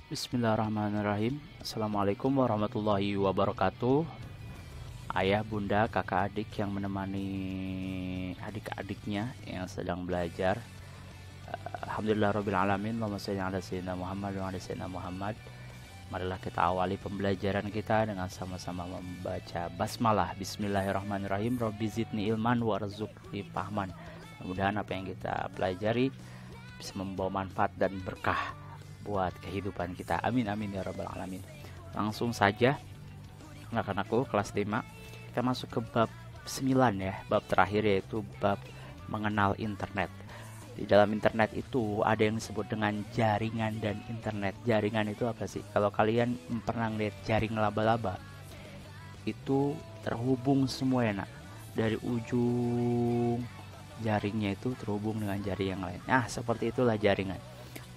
Bismillahirrahmanirrahim. Assalamualaikum warahmatullahi wabarakatuh. Ayah, bunda, kakak, adik yang menemani adik-adiknya yang sedang belajar. Alhamdulillah rabbil alamin. Allahumma shalli ala sayyidina Muhammad wa ala sayyidina Muhammad. Marilah kita awali pembelajaran kita dengan sama-sama membaca basmalah. Bismillahirrahmanirrahim. Rabbi zidni ilman warzuqni fahman. Mudah-mudahan apa yang kita pelajari bisa membawa manfaat dan berkah buat kehidupan kita. Amin amin ya rabbal alamin. Langsung saja anak-anakku kelas 5, kita masuk ke bab 9 ya, bab terakhir, yaitu bab mengenal internet. Di dalam internet itu ada yang disebut dengan jaringan dan internet. Jaringan itu apa sih? Kalau kalian pernah lihat jaring laba-laba, itu terhubung semua ya nak, dari ujung jaringnya itu terhubung dengan jaring yang lain. Nah, seperti itulah jaringan.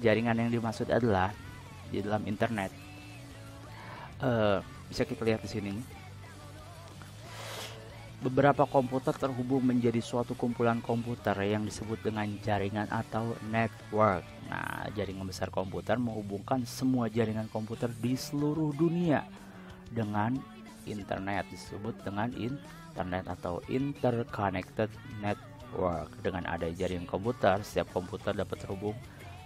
Jaringan yang dimaksud adalah di dalam internet. Bisa kita lihat di sini. Beberapa komputer terhubung menjadi suatu kumpulan komputer yang disebut dengan jaringan atau network. Nah, jaringan besar komputer menghubungkan semua jaringan komputer di seluruh dunia dengan internet, disebut dengan internet atau interconnected network. Dengan ada jaringan komputer, setiap komputer dapat terhubung,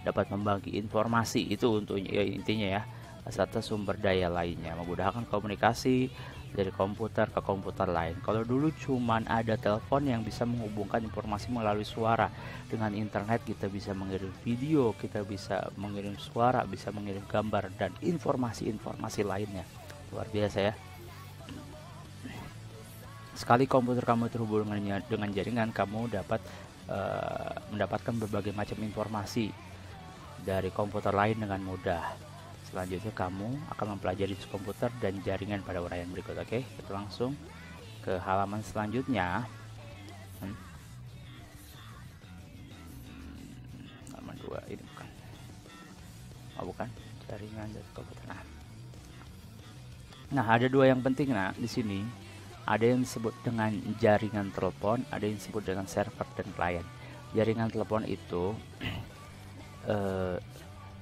dapat membagi informasi. Itu untuk intinya ya, serta sumber daya lainnya, memudahkan komunikasi dari komputer ke komputer lain. Kalau dulu cuman ada telepon yang bisa menghubungkan informasi melalui suara, dengan internet kita bisa mengirim video, kita bisa mengirim suara, bisa mengirim gambar dan informasi-informasi lainnya. Luar biasa ya. Sekali komputer kamu terhubung dengan jaringan, kamu dapat mendapatkan berbagai macam informasi dari komputer lain dengan mudah. Selanjutnya kamu akan mempelajari komputer dan jaringan pada uraian berikut. Oke, kita langsung ke halaman selanjutnya. Halaman 2 ini bukan. Oh, bukan. Jaringan dan komputer. Nah, ada dua yang penting di sini. Ada yang disebut dengan jaringan telepon, ada yang disebut dengan server dan klien. Jaringan telepon itu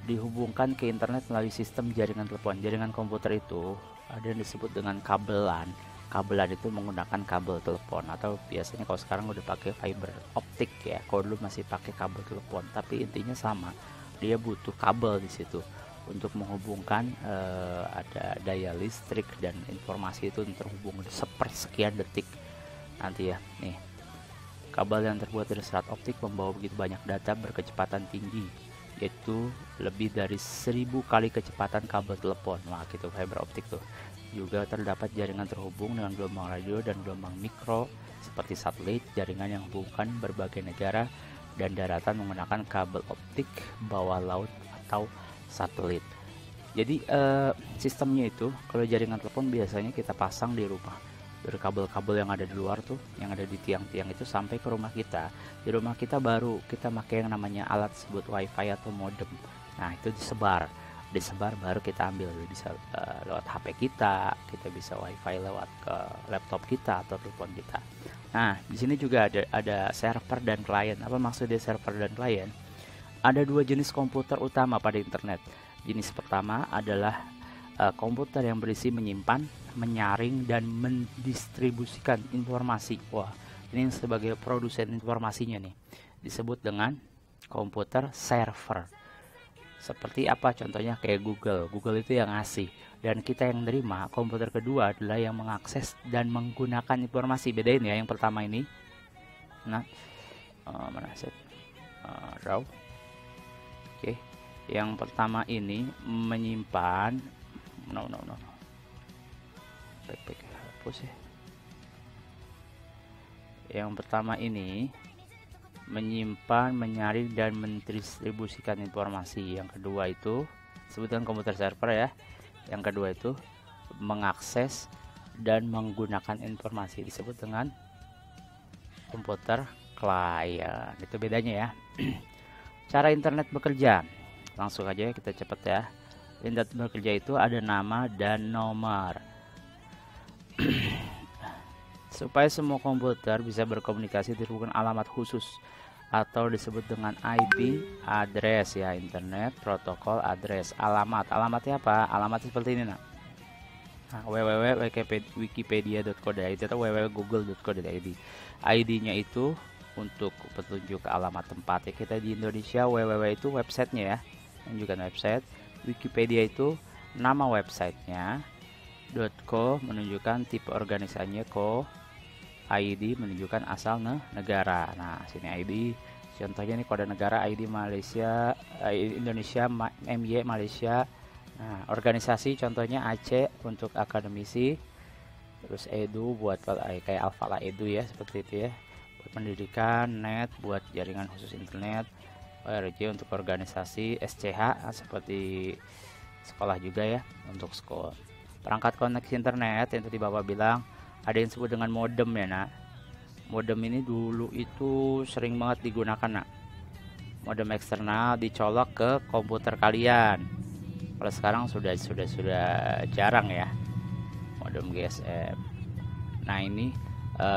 dihubungkan ke internet melalui sistem jaringan telepon. Jaringan komputer itu ada yang disebut dengan kabelan. Kabelan itu menggunakan kabel telepon, atau biasanya kalau sekarang udah pakai fiber optik ya. Kalau dulu masih pakai kabel telepon, tapi intinya sama. Dia butuh kabel di situ untuk menghubungkan ada daya listrik dan informasi itu terhubung sepersekian detik nanti ya. Nih, kabel yang terbuat dari serat optik membawa begitu banyak data berkecepatan tinggi, yaitu lebih dari 1000 kali kecepatan kabel telepon. Wah, gitu, fiber optik tuh. Juga terdapat jaringan terhubung dengan gelombang radio dan gelombang mikro seperti satelit. Jaringan yang menghubungkan berbagai negara dan daratan menggunakan kabel optik bawah laut atau satelit. Jadi sistemnya itu, kalau jaringan telepon biasanya kita pasang di rumah, dari kabel-kabel yang ada di luar tuh, yang ada di tiang-tiang itu sampai ke rumah kita. Di rumah kita baru kita pakai yang namanya alat sebut wifi atau modem. Nah, itu disebar baru kita ambil. Bisa lewat HP kita bisa wifi lewat ke laptop kita atau telepon kita. Nah, di sini juga ada server dan klien. Apa maksudnya server dan klien? Ada dua jenis komputer utama pada internet. Jenis pertama adalah komputer yang berisi menyimpan, menyaring, dan mendistribusikan informasi. Wah, ini sebagai produsen informasinya nih, disebut dengan komputer server. Seperti apa contohnya? Kayak Google itu yang ngasih dan kita yang nerima. Komputer kedua adalah yang mengakses dan menggunakan informasi. Bedain ya, yang pertama ini. Nah, mana set? Raw. Oke, yang pertama ini menyimpan, baik hapus ya. Yang pertama ini menyimpan, menyaring, dan mendistribusikan informasi. Yang kedua itu sebutkan komputer server ya. Yang kedua itu mengakses dan menggunakan informasi, disebut dengan komputer klien. Itu bedanya ya. Cara internet bekerja, langsung aja kita cepet ya. Internet bekerja itu ada nama dan nomor. Supaya semua komputer bisa berkomunikasi diperlukan alamat khusus atau disebut dengan IP address ya, Internet Protocol Address. Alamatnya apa? Alamatnya seperti ini, nah. www.wikipedia.co.id atau www.google.co.id. ID-nya itu untuk petunjuk alamat tempat ya. Kita di Indonesia, www itu websitenya ya, menunjukkan website. Wikipedia itu nama websitenya. .co menunjukkan tipe organisasinya, co. ID menunjukkan asal negara. Nah, sini ID. Contohnya nih kode negara ID Malaysia, Indonesia, MY Malaysia. Nah, organisasi contohnya AC untuk akademisi. Terus edu buat kayak Alfala Edu ya, seperti itu ya. Buat pendidikan, net buat jaringan khusus internet. ORG untuk organisasi, SCH seperti sekolah juga ya, untuk sekolah. Perangkat koneksi internet yang tadi Bapak bilang ada yang disebut dengan modem ya, nak. Modem ini dulu itu sering banget digunakan, nak. Modem eksternal dicolok ke komputer kalian. Kalau sekarang sudah jarang ya, modem GSM. Nah, ini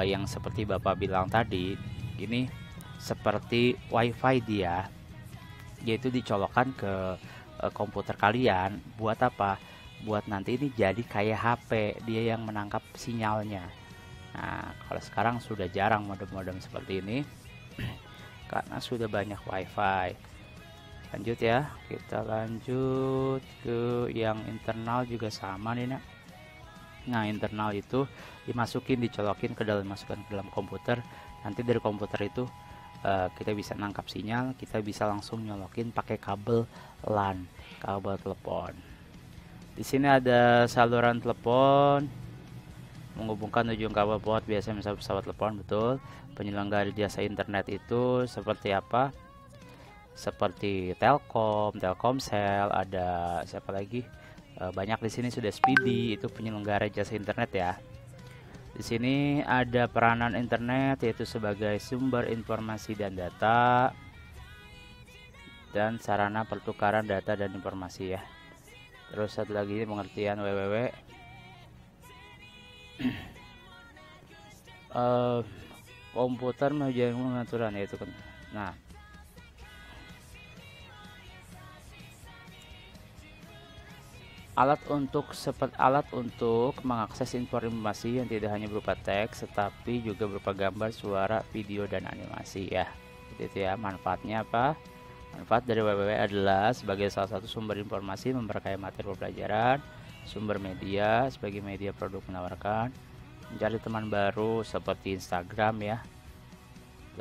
yang seperti Bapak bilang tadi, ini seperti WiFi dia, yaitu dicolokkan ke komputer kalian. Buat apa? Buat nanti ini jadi kayak HP, dia yang menangkap sinyalnya. Nah, kalau sekarang sudah jarang modem-modem seperti ini karena sudah banyak WiFi. Lanjut ya, kita lanjut ke yang internal juga sama nih, nak. Nah, internal itu dicolokin ke dalam, masukkan ke dalam komputer. Nanti dari komputer itu kita bisa nangkap sinyal, kita bisa langsung nyolokin pakai kabel LAN, kabel telepon. Di sini ada saluran telepon menghubungkan ujung kabel port biasa misalnya pesawat telepon, betul. Penyelenggara jasa internet itu seperti apa? Seperti Telkom, Telkomsel, ada siapa lagi? Banyak di sini sudah Speedy, itu penyelenggara jasa internet ya. Di sini ada peranan internet yaitu sebagai sumber informasi dan data dan sarana pertukaran data dan informasi ya. Terus satu lagi pengertian www. Komputer menjadi pengaturan yaitu kan. Nah, alat untuk mengakses informasi yang tidak hanya berupa teks tetapi juga berupa gambar, suara, video dan animasi ya. Itu ya, manfaatnya apa? Manfaat dari www adalah sebagai salah satu sumber informasi, memperkaya materi pembelajaran, sumber media sebagai media produk menawarkan, mencari teman baru seperti Instagram ya,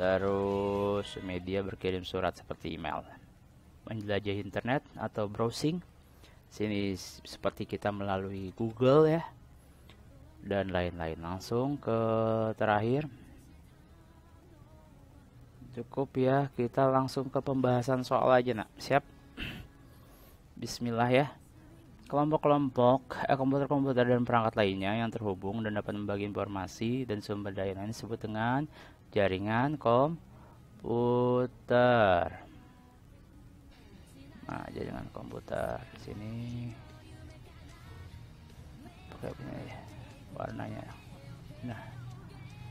terus media berkirim surat seperti email, menjelajahi internet atau browsing, sini seperti kita melalui Google ya, dan lain-lain. Langsung ke terakhir. Cukup ya, kita langsung ke pembahasan soal aja, nak. Siap? Bismillah ya. Kelompok-kelompok komputer-komputer dan perangkat lainnya yang terhubung dan dapat membagi informasi dan sumber daya lain disebut dengan jaringan komputer. Nah, jaringan komputer di sini pakai ini warnanya. Nah,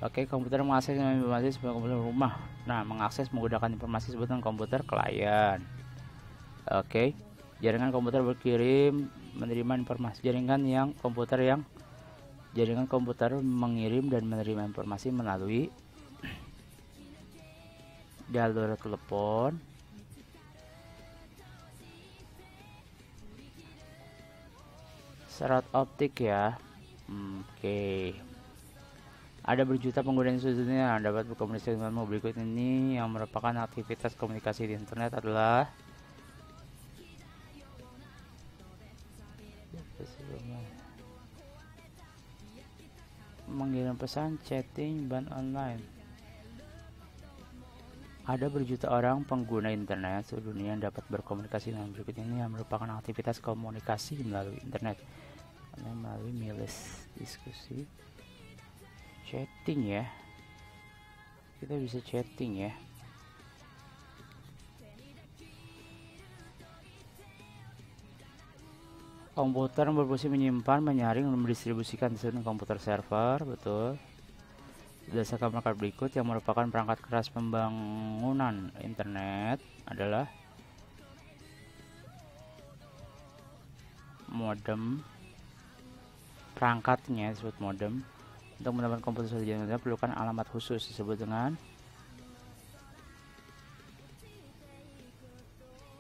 oke, komputer mengakses informasi sebagai komputer rumah. Nah, mengakses menggunakan informasi disebut dengan komputer klien. Oke, jaringan komputer berkirim menerima informasi. Jaringan komputer mengirim dan menerima informasi melalui jalur telepon, serat optik ya. Oke. Ada berjuta pengguna di seluruh dunia yang dapat berkomunikasi denganmu. Berikut ini yang merupakan aktivitas komunikasi di internet adalah mengirim pesan, chatting, dan online. Ada berjuta orang pengguna internet seluruh dunia yang dapat berkomunikasi dengan berikut ini yang merupakan aktivitas komunikasi melalui internet. Melalui milis, diskusi, chatting ya. Kita bisa chatting ya. Komputer berfungsi menyimpan, menyaring, dan mendistribusikan hasil komputer server, betul. Berdasarkan perangkat berikut yang merupakan perangkat keras pembangunan internet adalah modem. Perangkatnya disebut modem. Untuk mendapatkan komputer suatu jenis internet perlukan alamat khusus disebut dengan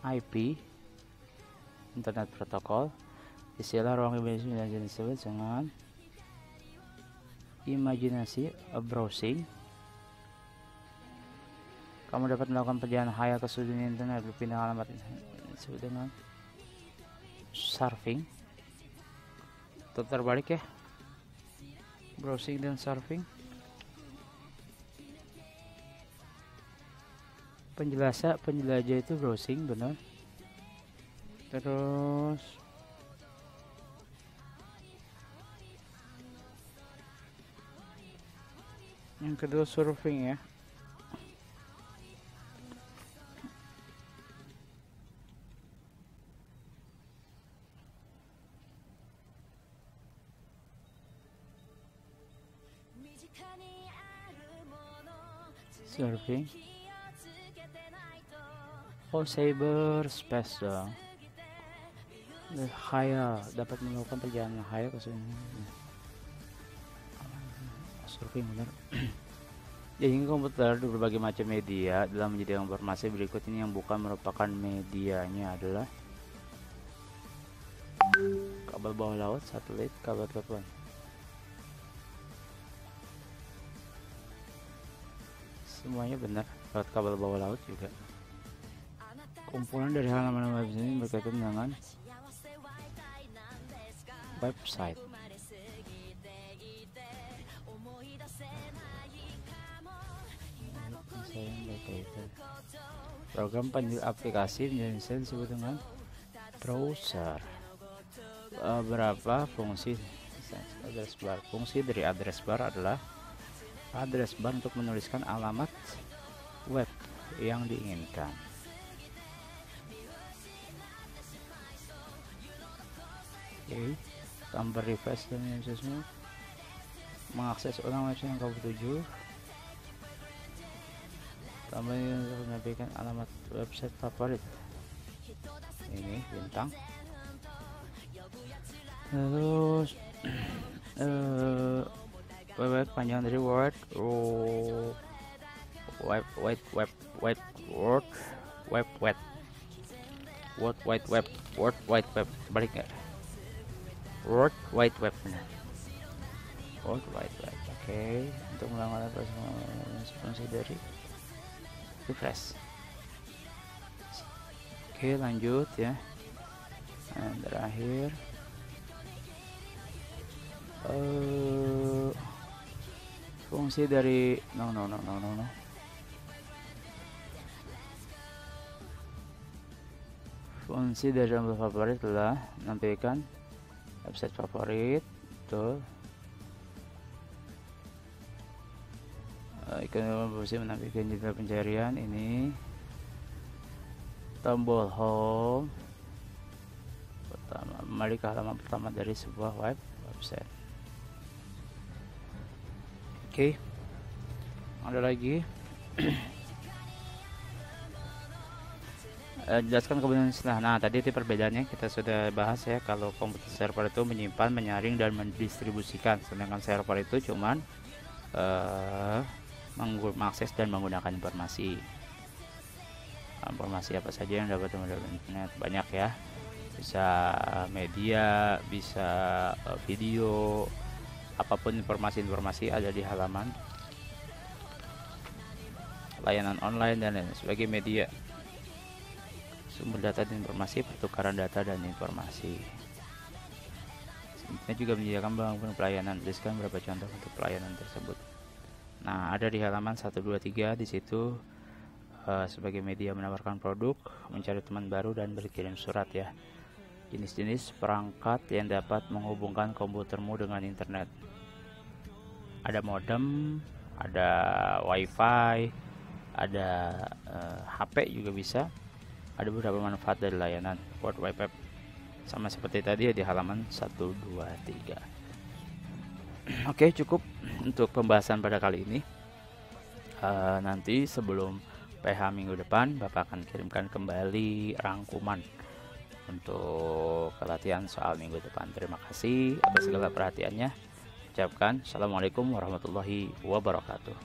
IP, Internet Protocol. Istilah ruang imajinasi disebut dengan imajinasi browsing. Kamu dapat melakukan perjalanan khayal ke seluruh dunia internet berpindah alamat disebut dengan surfing. Terbalik ya, browsing dan surfing. Penjelajah itu browsing, benar. Terus yang kedua surfing ya. Surfing. Oh, cyberspace dong. Khayal, dapat melakukan perjalanan khayal ke sini. Surfing benar. Jadi komputer di berbagai macam media dalam menyediakan informasi berikut ini yang bukan merupakan medianya adalah kabel bawah laut, satelit, kabel telepon. Semuanya benar, lewat kabel bawah laut juga. Kumpulan dari halaman web ini berkaitan dengan website. Program penjual aplikasi menjadi disebut dengan browser. Berapa fungsi address bar? Fungsi dari address bar adalah address bar untuk menuliskan alamat web yang diinginkan. Oke, tambah refresh dan semua mengakses ulang website yang kamu tuju. Tambah untuk menyampaikan alamat website favorit. Ini bintang. Terus web panjang dari word wide web balik nggak World Wide Web benar. World Wide Web. Oke, untuk melakukan sponsor dari refresh. Oke, lanjut ya. Dan terakhir fungsi dari no. Fungsi dari tombol favorit adalah menampilkan website favorit. Betul. Ikon fungsi menampilkan jendela pencarian. Ini tombol home pertama, kembali ke halaman pertama dari sebuah website. Oke, ada lagi. Jelaskan kemudian istilah. Nah, tadi itu perbedaannya kita sudah bahas ya. Kalau komputer server itu menyimpan, menyaring dan mendistribusikan, sedangkan server itu cuman mengakses dan menggunakan informasi. Informasi apa saja yang dapat dari internet banyak ya. Bisa media, bisa video, apapun informasi ada di halaman layanan online dan lain sebagai media sumber data dan informasi, pertukaran data dan informasi. Ini juga menyediakan pelayanan. Tuliskan beberapa contoh untuk pelayanan tersebut. Nah, ada di halaman 123 di situ sebagai media menawarkan produk, mencari teman baru dan berkirim surat ya. Jenis-jenis perangkat yang dapat menghubungkan komputermu dengan internet. Ada modem, ada wifi, ada HP juga bisa. Ada beberapa manfaat dari layanan World Wide Web sama seperti tadi ya di halaman 123. Oke, cukup untuk pembahasan pada kali ini. Nanti sebelum PH minggu depan, Bapak akan kirimkan kembali rangkuman untuk latihan soal minggu depan. Terima kasih atas segala perhatiannya. Ucapkan Assalamualaikum warahmatullahi wabarakatuh.